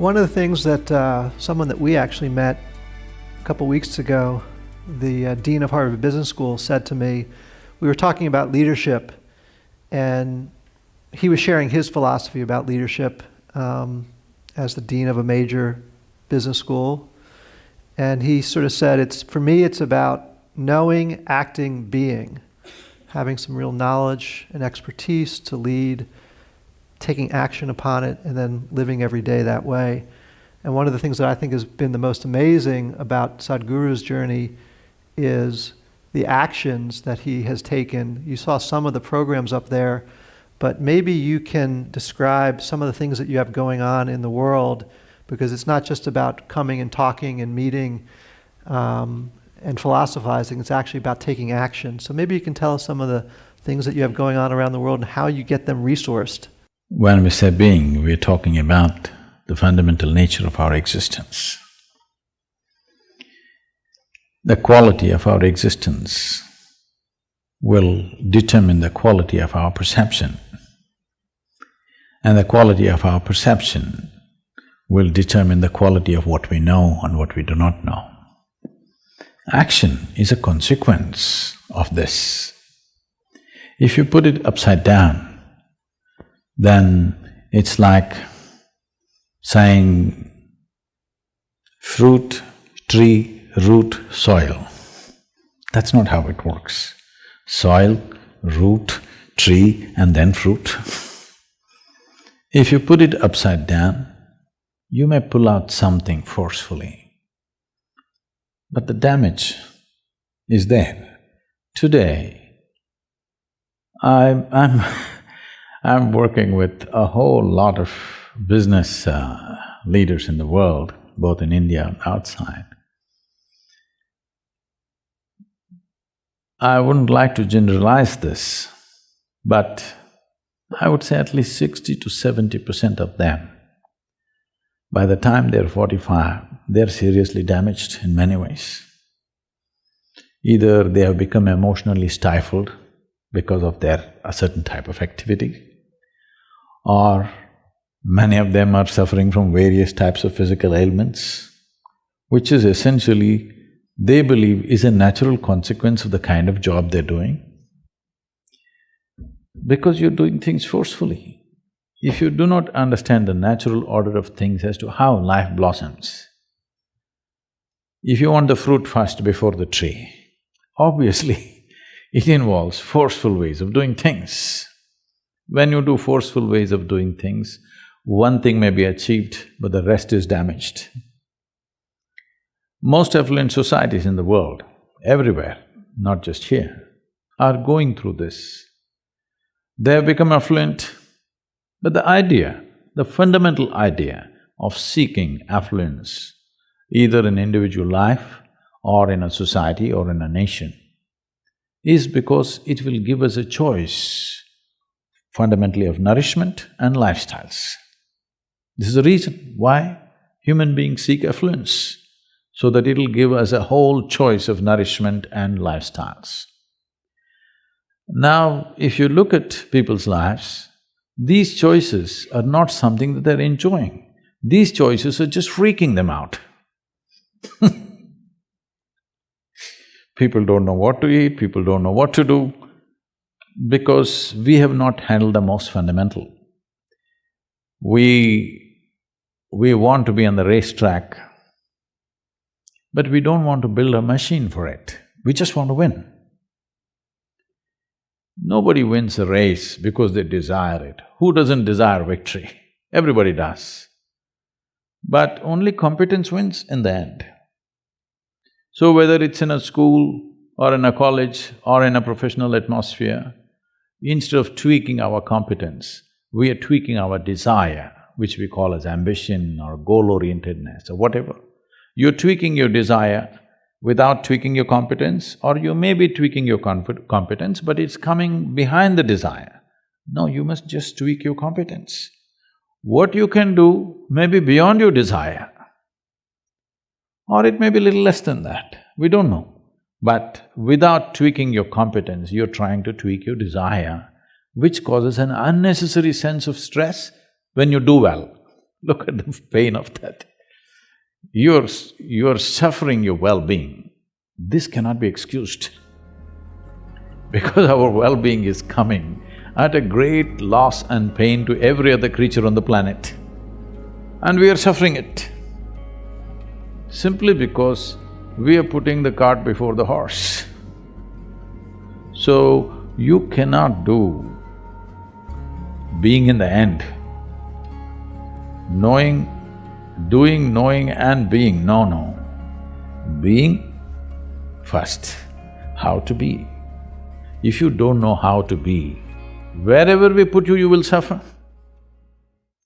One of the things that someone that we actually met a couple weeks ago, the dean of Harvard Business School, said to me, we were talking about leadership, and he was sharing his philosophy about leadership as the dean of a major business school. And he sort of said, for me, it's about knowing, acting, being, having some real knowledge and expertise to lead, taking action upon it, and then living every day that way. And one of the things that I think has been the most amazing about Sadhguru's journey is the actions that he has taken. You saw some of the programs up there, but maybe you can describe some of the things that you have going on in the world, because it's not just about coming and talking and meeting and philosophizing, it's actually about taking action. So maybe you can tell us some of the things that you have going on around the world and how you get them resourced. When we say being, we're talking about the fundamental nature of our existence. The quality of our existence will determine the quality of our perception, and the quality of our perception will determine the quality of what we know and what we do not know. Action is a consequence of this. If you put it upside down, then it's like saying fruit, tree, root, soil. That's not how it works. Soil, root, tree, and then fruit. If you put it upside down, you may pull out something forcefully, but the damage is there. Today, I'm working with a whole lot of business leaders in the world, both in India and outside. I wouldn't like to generalize this, but I would say at least 60 to 70% of them, by the time they're 45, they're seriously damaged in many ways. Either they have become emotionally stifled because of a certain type of activity, or many of them are suffering from various types of physical ailments, which is essentially, they believe, is a natural consequence of the kind of job they're doing. Because you're doing things forcefully. If you do not understand the natural order of things as to how life blossoms, if you want the fruit first before the tree, obviously it involves forceful ways of doing things. When you do forceful ways of doing things, one thing may be achieved, but the rest is damaged. Most affluent societies in the world, everywhere, not just here, are going through this. They have become affluent, but the fundamental idea of seeking affluence, either in individual life or in a society or in a nation, is because it will give us a choice fundamentally of nourishment and lifestyles. This is the reason why human beings seek affluence, so that it'll give us a whole choice of nourishment and lifestyles. Now, if you look at people's lives, these choices are not something that they're enjoying. These choices are just freaking them out. People don't know what to eat, people don't know what to do, because we have not handled the most fundamental. We want to be on the racetrack, but we don't want to build a machine for it, we just want to win. Nobody wins a race because they desire it. Who doesn't desire victory? Everybody does. But only competence wins in the end. So whether it's in a school or in a college or in a professional atmosphere, instead of tweaking our competence, we are tweaking our desire, which we call as ambition or goal-orientedness or whatever. You're tweaking your desire without tweaking your competence, or you may be tweaking your competence, but it's coming behind the desire. No, you must just tweak your competence. What you can do may be beyond your desire, or it may be a little less than that, we don't know. But without tweaking your competence, you're trying to tweak your desire, which causes an unnecessary sense of stress when you do well. Look at the pain of that. You're suffering your well-being. This cannot be excused because our well-being is coming at a great loss and pain to every other creature on the planet. And we are suffering it simply because we are putting the cart before the horse. So, you cannot do being in the end, doing, knowing and being. No. Being first. How to be. If you don't know how to be, wherever we put you, you will suffer.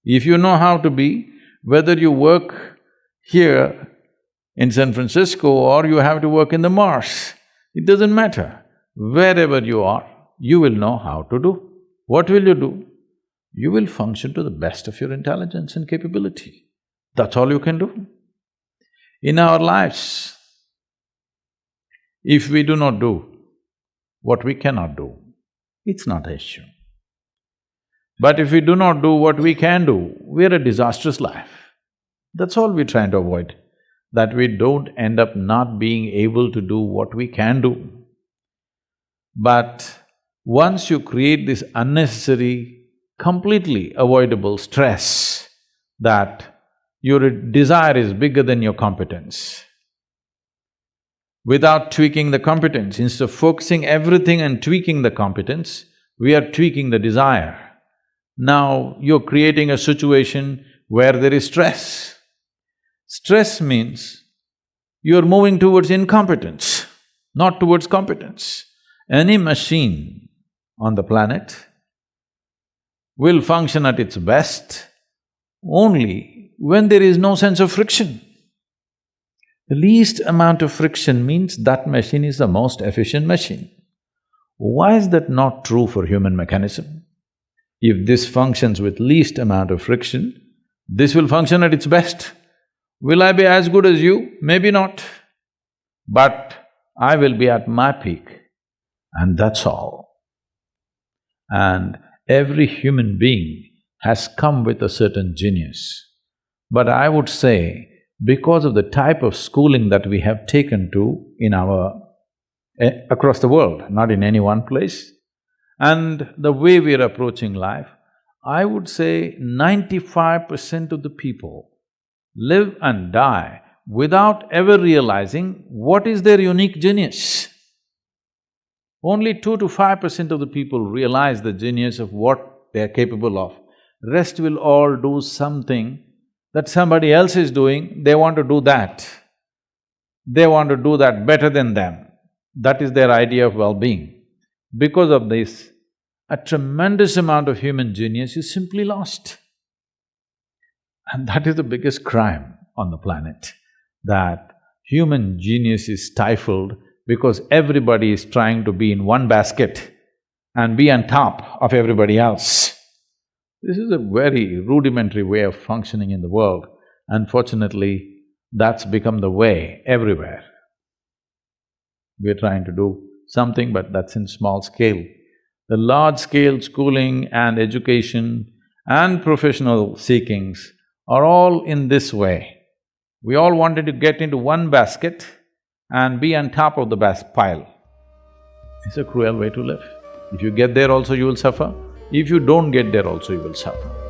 If you know how to be, whether you work here in San Francisco or you have to work in the Mars, it doesn't matter. Wherever you are, you will know how to do. What will you do? You will function to the best of your intelligence and capability. That's all you can do. In our lives, if we do not do what we cannot do, it's not an issue. But if we do not do what we can do, we're a disastrous life. That's all we're trying to avoid, that we don't end up not being able to do what we can do. But once you create this unnecessary, completely avoidable stress that your desire is bigger than your competence, without tweaking the competence, instead of focusing everything and tweaking the competence, we are tweaking the desire. Now you're creating a situation where there is stress. Stress means you're moving towards incompetence, not towards competence. Any machine on the planet will function at its best only when there is no sense of friction. The least amount of friction means that machine is the most efficient machine. Why is that not true for human mechanism? If this functions with least amount of friction, this will function at its best. Will I be as good as you? Maybe not. But I will be at my peak, and that's all. And every human being has come with a certain genius. But I would say, because of the type of schooling that we have taken to in across the world, not in any one place, and the way we're approaching life, I would say 95% of the people live and die without ever realizing what is their unique genius. Only 2 to 5% of the people realize the genius of what they're capable of. Rest will all do something that somebody else is doing, they want to do that. They want to do that better than them. That is their idea of well-being. Because of this, a tremendous amount of human genius is simply lost. And that is the biggest crime on the planet, that human genius is stifled because everybody is trying to be in one basket and be on top of everybody else. This is a very rudimentary way of functioning in the world. Unfortunately, that's become the way everywhere. We're trying to do something, but that's in small scale. The large-scale schooling and education and professional seekings are all in this way. We all wanted to get into one basket and be on top of the pile. It's a cruel way to live. If you get there also, you will suffer. If you don't get there also, you will suffer.